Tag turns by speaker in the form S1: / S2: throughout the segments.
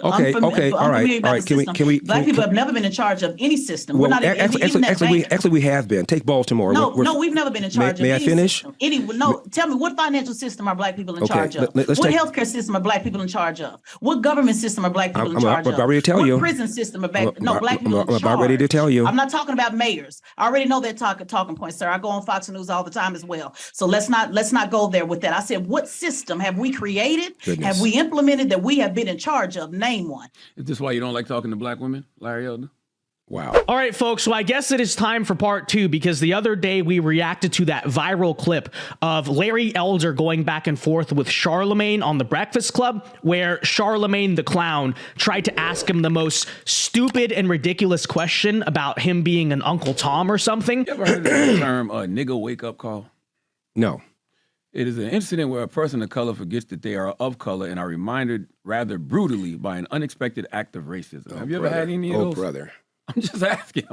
S1: Okay, okay, all right, all right.
S2: Black people have never been in charge of any system. Well, we're not
S1: actually, we have been. Take Baltimore.
S2: No, we've never been in charge of
S1: any
S2: system.
S1: May I finish?
S2: Tell me, what financial system are Black people in charge of? What healthcare system are Black people in charge of? What government system are Black people in charge of?
S1: I'm about ready to tell you.
S2: What prison system are Black people in charge?
S1: I'm about ready to tell you.
S2: I'm not talking about mayors. I already know that talking point, sir. I go on Fox News all the time as well. So let's not go there with that. I said, what system have we created? Have we implemented that we have been in charge of? Name one.
S3: Is this why you don't like talking to Black women, Larry Elder?
S1: Wow.
S4: All right, folks. So I guess it is time for part 2, because the other day we reacted to that viral clip of Larry Elder going back and forth with Charlamagne on The Breakfast Club, where Charlamagne the clown tried to ask him the most stupid and ridiculous question about him being an Uncle Tom or something.
S3: You ever heard of the term nigga wake up call?
S1: No.
S3: It is an incident where a person of color forgets that they are of color and are reminded rather brutally by an unexpected act of racism. Have you ever had any of those?
S1: Oh, brother.
S3: I'm just asking.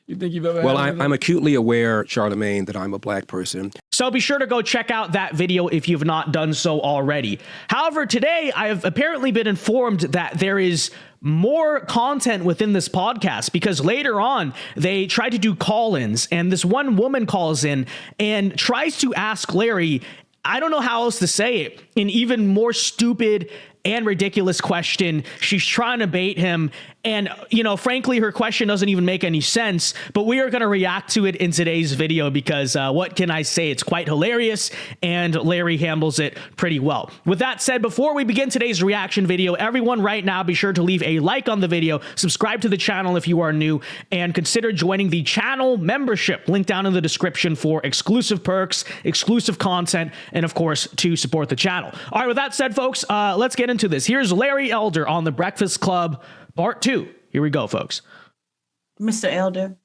S3: You think you've ever had
S1: Well, I'm acutely aware, Charlamagne, that I'm a Black person.
S4: So be sure to go check out that video if you've not done so already. However, today I have apparently been informed that there is more content within this podcast, because later on they try to do call-ins, and this one woman calls in and tries to ask Larry, I don't know how else to say it, an even more stupid and ridiculous question. She's trying to bait him. And, you know, frankly, her question doesn't even make any sense, but we are going to react to it in today's video because what can I say? It's quite hilarious, and Larry handles it pretty well. With that said, before we begin today's reaction video, everyone right now, be sure to leave a like on the video, subscribe to the channel if you are new, and consider joining the channel membership. Link down in the description for exclusive perks, exclusive content, and of course, to support the channel. All right, with that said, folks, let's get into this. Here's Larry Elder on The Breakfast Club, part 2. Here we go, folks.
S2: Mr. Elder,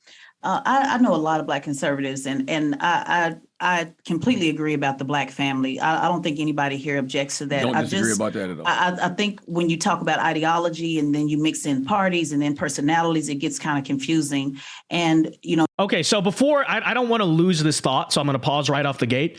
S2: I know a lot of Black conservatives, and I completely agree about the Black family. I don't think anybody here objects to that.
S3: Don't disagree about that at all.
S2: I think when you talk about ideology and then you mix in parties and then personalities, it gets kind of confusing. And, you know.
S4: Okay, so before, I don't want to lose this thought, so I'm going to pause right off the gate.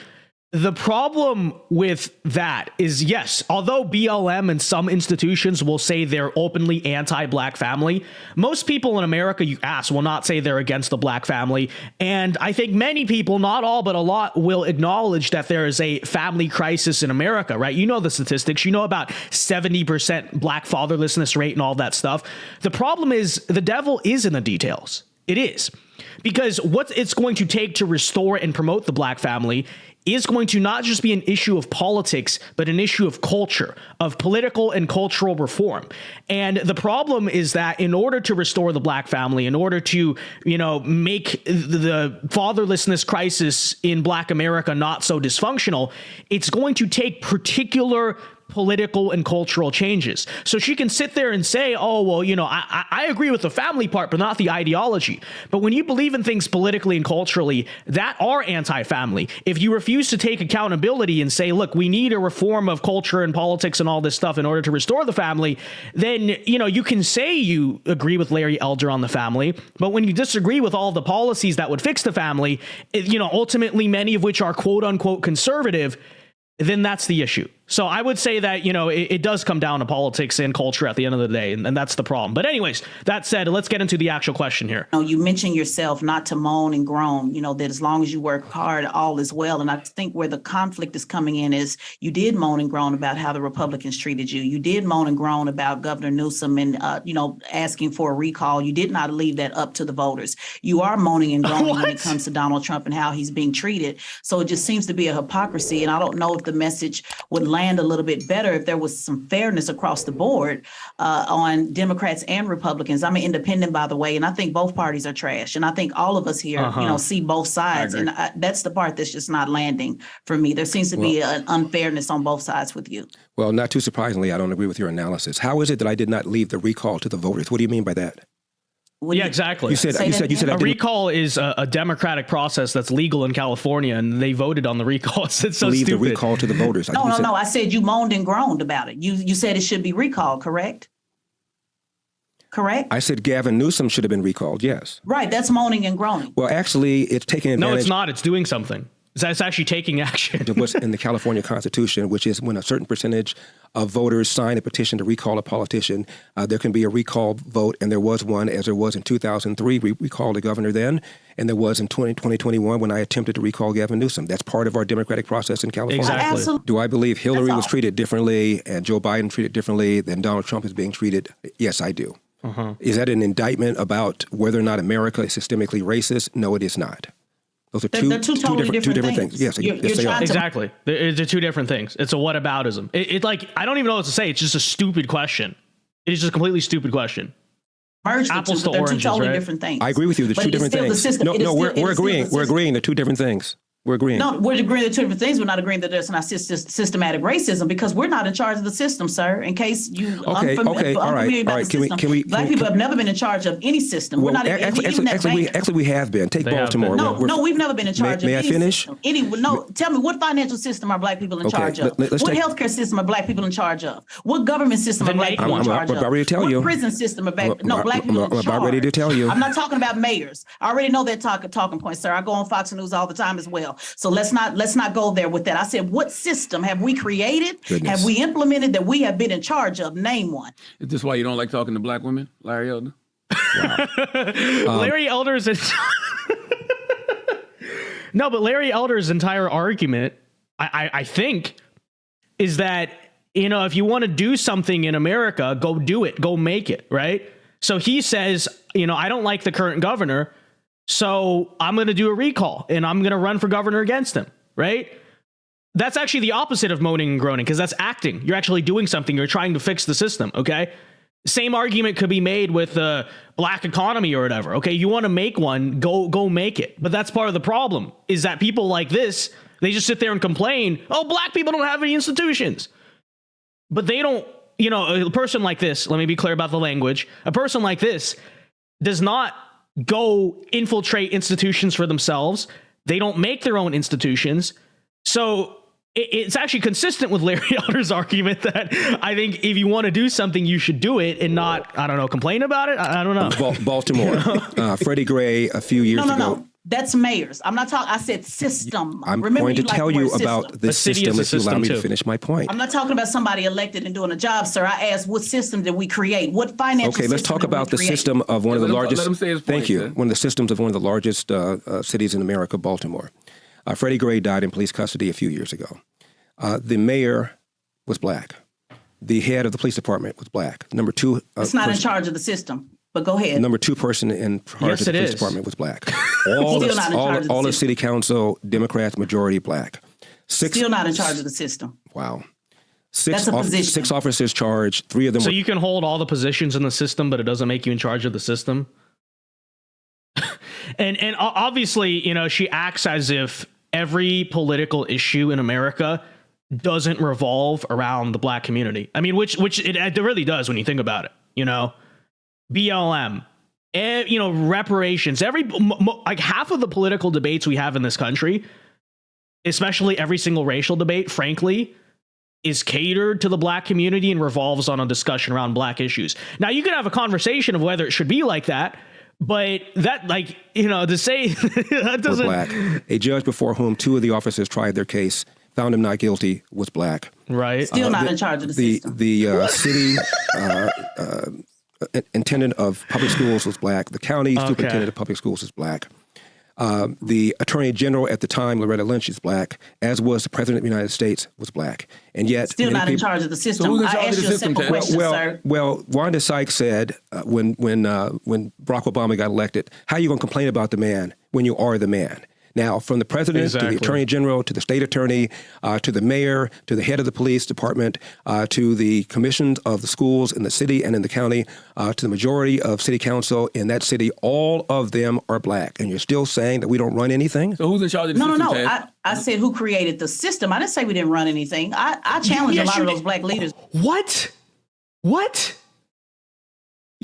S4: The problem with that is, yes, although BLM and some institutions will say they're openly anti-Black family, most people in America you ask will not say they're against the Black family. And I think many people, not all, but a lot, will acknowledge that there is a family crisis in America, right? You know the statistics. You know about 70% Black fatherlessness rate and all that stuff. The problem is the devil is in the details. It is. Because what it's going to take to restore and promote the Black family is going to not just be an issue of politics, but an issue of culture, of political and cultural reform. And the problem is that in order to restore the Black family, in order to, you know, make the fatherlessness crisis in Black America not so dysfunctional, it's going to take particular political and cultural changes. So she can sit there and say, oh, well, you know, I agree with the family part, but not the ideology. But when you believe in things politically and culturally that are anti-family, if you refuse to take accountability and say, look, we need a reform of culture and politics and all this stuff in order to restore the family, then, you know, you can say you agree with Larry Elder on the family, but when you disagree with all the policies that would fix the family, you know, ultimately many of which are quote unquote conservative, then that's the issue. So I would say that, you know, it does come down to politics and culture at the end of the day, and that's the problem. But anyways, that said, let's get into the actual question here.
S2: You mentioned yourself not to moan and groan, you know, that as long as you work hard, all is well. And I think where the conflict is coming in is you did moan and groan about how the Republicans treated you. You did moan and groan about Governor Newsom and, you know, asking for a recall. You did not leave that up to the voters. You are moaning and groaning when it comes to Donald Trump and how he's being treated. So it just seems to be a hypocrisy. And I don't know if the message would land a little bit better if there was some fairness across the board on Democrats and Republicans. I'm an independent, by the way, and I think both parties are trash. And I think all of us here, you know, see both sides. And that's the part that's just not landing for me. There seems to be an unfairness on both sides with you.
S1: Well, not too surprisingly, I don't agree with your analysis. How is it that I did not leave the recall to the voters? What do you mean by that?
S4: Yeah, exactly.
S1: You said
S4: a recall is a democratic process that's legal in California, and they voted on the recall. It's so
S1: leave
S4: stupid.
S1: The recall to the voters.
S2: No. I said you moaned and groaned about it. You said it should be recalled, correct? Correct?
S1: I said Gavin Newsom should have been recalled, yes.
S2: Right, that's moaning and groaning.
S1: Well, actually, it's taking advantage.
S4: No, it's not. It's doing something. That's actually taking action.
S1: What's in the California Constitution, which is when a certain percentage of voters sign a petition to recall a politician, there can be a recall vote, and there was one, as there was in 2003. We recalled the governor then, and there was in 2021 when I attempted to recall Gavin Newsom. That's part of our democratic process in California.
S4: Exactly.
S2: Absolutely.
S1: Do I believe Hillary was treated differently and Joe Biden treated differently than Donald Trump is being treated? Yes, I do. Is that an indictment about whether or not America is systemically racist? No, it is not. Those are
S2: They're two totally different things.
S1: Yes,
S2: You're
S1: yes, they are.
S4: Exactly. They're two different things. It's a whataboutism. It like, I don't even know what to say. It's just a stupid question. It's just a completely stupid question.
S2: Merge the
S4: Apples
S2: two,
S4: to
S2: but they're two
S4: oranges,
S2: totally
S4: right?
S2: different things.
S1: I agree with you. There's
S2: But
S1: two
S2: it is
S1: different
S2: still the
S1: things.
S2: system.
S1: No,
S2: It is
S1: no,
S2: still-
S1: we're
S2: it is still
S1: agreeing.
S2: the
S1: We're
S2: system.
S1: agreeing. They're two different things. We're agreeing.
S2: No, we're agreeing to two different things. We're not agreeing that there's not systematic racism because we're not in charge of the system, sir. In case you
S1: Okay, all right, all right.
S2: Black people have never been in charge of any system. We're not
S1: Actually, we have been. Take
S4: They have
S1: Baltimore.
S4: been.
S2: No, we've never been in charge of
S1: May I
S2: any
S1: finish?
S2: system. No, tell me, what financial system are black people in
S1: Okay,
S2: charge of?
S1: let's
S2: What
S1: take-
S2: healthcare system are black people in charge of? What government system are black
S4: make
S2: people in
S4: one.
S2: charge of?
S1: I'm about ready to tell you.
S2: What prison system are black
S1: I'm
S2: people in
S1: about
S2: charge?
S1: ready to tell you.
S2: I'm not talking about mayors. I already know that talking point, sir. I go on Fox News all the time as well. So let's not go there with that. I said, what system have we created?
S1: Goodness.
S2: Have we implemented that we have been in charge of? Name one.
S3: Is this why you don't like talking to black women, Larry Elder?
S4: Larry Elder's no, but Larry Elder's entire argument, I think, is that, you know, if you want to do something in America, go do it, go make it, right? So he says, you know, I don't like the current governor, so I'm going to do a recall and I'm going to run for governor against him, right? That's actually the opposite of moaning and groaning, because that's acting. You're actually doing something. You're trying to fix the system, okay? Same argument could be made with the black economy or whatever. Okay, you want to make one, go make it. But that's part of the problem, is that people like this, they just sit there and complain, oh, black people don't have any institutions. But they don't, you know, a person like this, let me be clear about the language, a person like this does not go infiltrate institutions for themselves. They don't make their own institutions. So it's actually consistent with Larry Elder's argument that I think if you want to do something, you should do it and not, I don't know, complain about it. I don't know.
S1: Baltimore, Freddie Gray a few years ago.
S2: No. That's mayors. I'm not talking. I said system.
S1: I'm
S2: Remember,
S1: going to
S2: you like
S1: tell
S2: the
S1: you
S2: word
S1: about
S2: system.
S1: this
S4: city is
S1: system
S4: a
S1: if you allow
S4: system
S1: me
S4: too.
S1: to finish my point.
S2: I'm not talking about somebody elected and doing a job, sir. I asked, what system did we create? What financial
S1: Okay, let's
S2: system
S1: talk
S2: did we
S1: about the
S2: create?
S1: system of one of the largest.
S3: Let him say his point,
S1: Thank you.
S3: sir.
S1: One of the systems of one of the largest cities in America, Baltimore. Freddie Gray died in police custody a few years ago. The mayor was black. The head of the police department was black. Number two,
S2: It's not in charge of the system, but go ahead.
S1: Number two person in charge
S4: Yes,
S1: of the
S4: it
S1: police
S4: is.
S1: department was black.
S2: Still not in charge of the
S1: all of
S2: system.
S1: city council, Democrats, majority black.
S2: Still not in charge of the system.
S1: Wow.
S2: That's a position.
S1: 6 officers charged. 3 of them
S4: So
S1: were
S4: you can hold all the positions in the system, but it doesn't make you in charge of the system. and obviously, you know, she acts as if every political issue in America doesn't revolve around the black community. I mean, which it really does when you think about it. You know, BLM, you know, reparations. Like half of the political debates we have in this country, especially every single racial debate, frankly, is catered to the black community and revolves on a discussion around black issues. Now, you can have a conversation of whether it should be like that, but that, like, you know, to say that
S1: were
S4: doesn't.
S1: black. A judge before whom 2 of the officers tried their case found him not guilty was black.
S4: Right.
S2: Still not in charge of the system.
S1: The city intendant of public schools was black. The county superintendent of public schools was black. The attorney general at the time, Loretta Lynch, is black, as was the president of the United States, was black. And yet,
S2: Still
S1: many
S2: not in
S1: people-
S2: charge of the system.
S3: who's in
S2: I
S3: charge of
S2: asked
S3: the
S2: you a
S3: system,
S2: simple
S3: Ted?
S2: question, sir.
S1: Well, Wanda Sykes said when Barack Obama got elected, how are you going to complain about the man when you are the man? Now, from the president to
S4: Exactly.
S1: the attorney general to the state attorney to the mayor to the head of the police department to the commissions of the schools in the city and in the county to the majority of city council in that city, all of them are black. And you're still saying that we don't run anything?
S3: So who's in charge of the
S2: No.
S3: system, Ted?
S2: I said who created the system. I didn't say we didn't run anything. I challenge
S4: Yes,
S2: a lot
S4: you
S2: of
S4: did.
S2: those black leaders.
S4: What?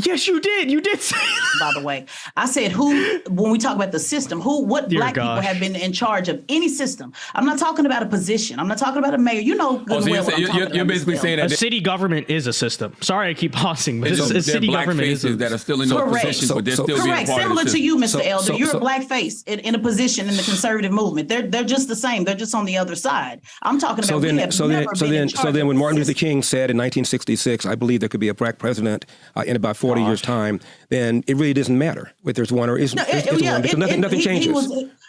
S4: Yes, you did. You did say that.
S2: By the way, I said when we talk about the system, what
S4: Dear
S2: black people
S4: gosh.
S2: have been in charge of any system. I'm not talking about a position. I'm not talking about a mayor. You know good and well what I'm talking about.
S3: You're basically
S2: Ms.
S3: saying
S2: Bell.
S3: that
S4: A city government is a system. Sorry, I keep pausing, but a city
S3: black
S4: government is
S3: faces that are still in those
S2: Correct.
S3: positions, but they're still being
S2: Correct.
S3: part
S2: Similar
S3: of the
S2: to
S3: system.
S2: you, Mr. Elder. You're a black face in a position in the conservative movement. They're just the same. They're just on the other side. I'm talking about
S1: So then when Martin Luther King said in 1966, I believe there could be a black president in about 40 years' time, then it really doesn't matter whether there's one or isn't.
S2: No,
S1: one, because nothing changes.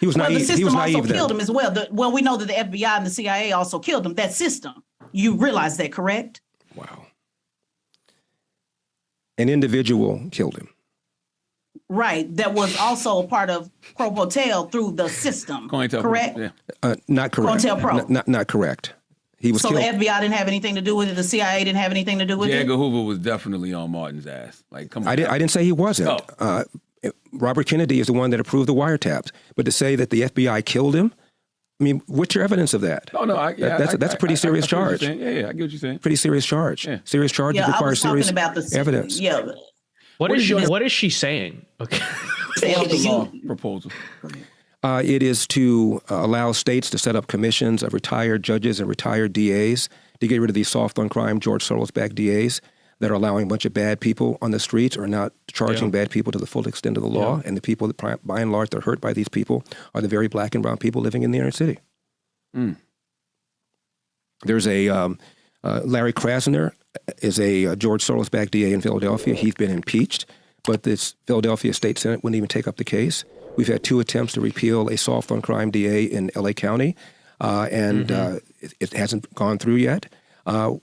S1: He was naive.
S2: The system
S1: He was naive
S2: also
S1: then.
S2: killed him as well. Well, we know that the FBI and the CIA also killed him. That system. You realize that, correct?
S1: Wow. An individual killed him.
S2: Right. That was also a part of Pro Hotel through the system. Correct?
S3: Yeah.
S1: Not correct.
S2: COINTELPRO.
S1: Not correct. He was
S2: So
S1: killed.
S2: the FBI didn't have anything to do with it. The CIA didn't have anything to do with
S3: J.
S2: it.
S3: Edgar Hoover was definitely on Martin's ass. Like, come on.
S1: I didn't say he wasn't.
S3: Oh.
S1: Robert Kennedy is the one that approved the wiretaps. But to say that the FBI killed him, I mean, what's your evidence of that?
S3: Oh, no.
S1: That's a pretty serious charge.
S3: Yeah, I get what you're saying.
S1: Pretty serious charge.
S3: Yeah.
S1: Serious charges
S2: Yeah, I
S1: require
S2: was
S1: serious
S2: talking about the
S1: evidence.
S2: Yeah.
S4: What is she saying? Okay.
S2: Elder,
S3: Law
S2: you,
S3: proposal.
S1: It is to allow states to set up commissions of retired judges and retired DAs to get rid of these soft on crime George Soros-backed DAs that are allowing a bunch of bad people on the streets or not charging bad people to the full extent of the law. Yeah. And the people that, by and large, that are hurt by these people are the very black and brown people living in the inner city. Mm. There's a Larry Krasner is a George Soros-backed DA in Philadelphia. He's been impeached, but this Philadelphia State Senate wouldn't even take up the case. We've had 2 attempts to repeal a soft on crime DA in LA County, and it hasn't gone through yet.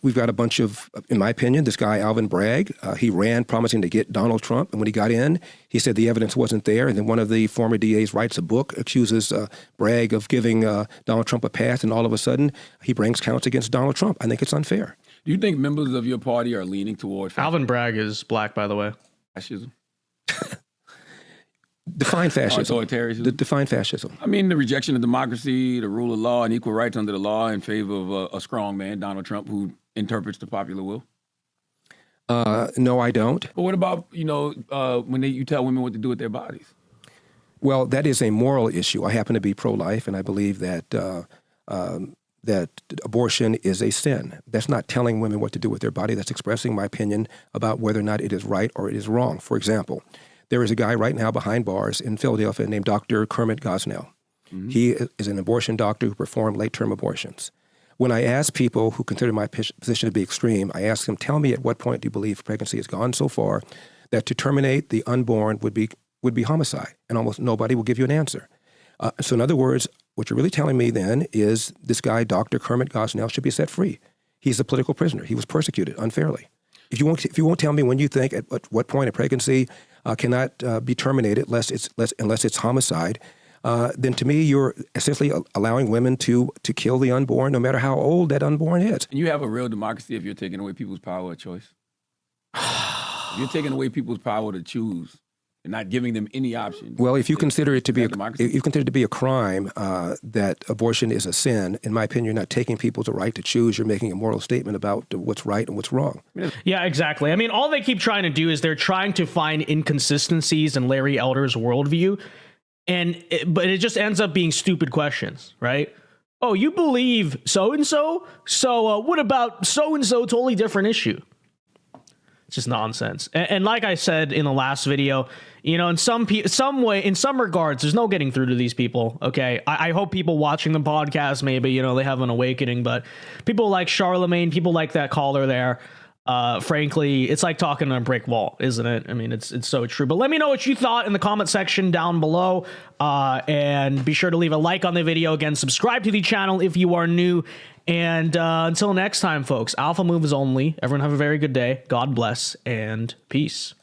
S1: We've got a bunch of, in my opinion, this guy, Alvin Bragg, he ran promising to get Donald Trump. And when he got in, he said the evidence wasn't there. And then one of the former DAs writes a book, accuses Bragg of giving Donald Trump a pass. And all of a sudden, he brings counts against Donald Trump. I think it's unfair.
S3: Do you think members of your party are leaning toward
S4: Alvin Bragg is black, by the way.
S3: Fascism?
S1: Define fascism.
S3: Authoritarianism?
S1: Define fascism.
S3: I mean, the rejection of democracy, the rule of law, and equal rights under the law in favor of a strong man, Donald Trump, who interprets the popular will.
S1: No, I don't.
S3: But what about, when you tell women what to do with their bodies?
S1: Well, that is a moral issue. I happen to be pro-life, and I believe that that abortion is a sin. That's not telling women what to do with their body. That's expressing my opinion about whether or not it is right or it is wrong. For example, there is a guy right now behind bars in Philadelphia named Dr. Kermit Gosnell. Mm-hmm. He is an abortion doctor who performed late-term abortions. When I ask people who consider my position to be extreme, I ask them, tell me at what point do you believe pregnancy has gone so far that to terminate the unborn would be homicide? And almost nobody will give you an answer. So in other words, what you're really telling me then is this guy, Dr. Kermit Gosnell, should be set free. He's a political prisoner. He was persecuted unfairly. If you won't tell me when you think at what point a pregnancy cannot be terminated unless it's homicide, then to me you're essentially allowing women to kill the unborn, no matter how old that unborn is.
S3: And you have a real democracy if you're taking away people's power of choice. If you're taking away people's power to choose and not giving them any options.
S1: Well, if you consider it to be a crime that abortion is a sin, in my opinion, you're not taking people's right to choose. You're making a moral statement about what's right and what's wrong.
S4: Yeah, exactly. I mean, all they keep trying to do is they're trying to find inconsistencies in Larry Elder's worldview, but it just ends up being stupid questions, right? Oh, you believe so-and-so? So what about so-and-so? Totally different issue. It's just nonsense. And like I said in the last video, in some regards, there's no getting through to these people. Okay. I hope people watching the podcast, maybe, they have an awakening, but people like Charlamagne, people like that caller there, frankly, it's like talking to a brick wall, isn't it? I mean, it's so true. But let me know what you thought in the comment section down below. And be sure to leave a like on the video. Again, subscribe to the channel if you are new. And until next time, folks, Alpha Moves only. Everyone have a very good day. God bless and peace.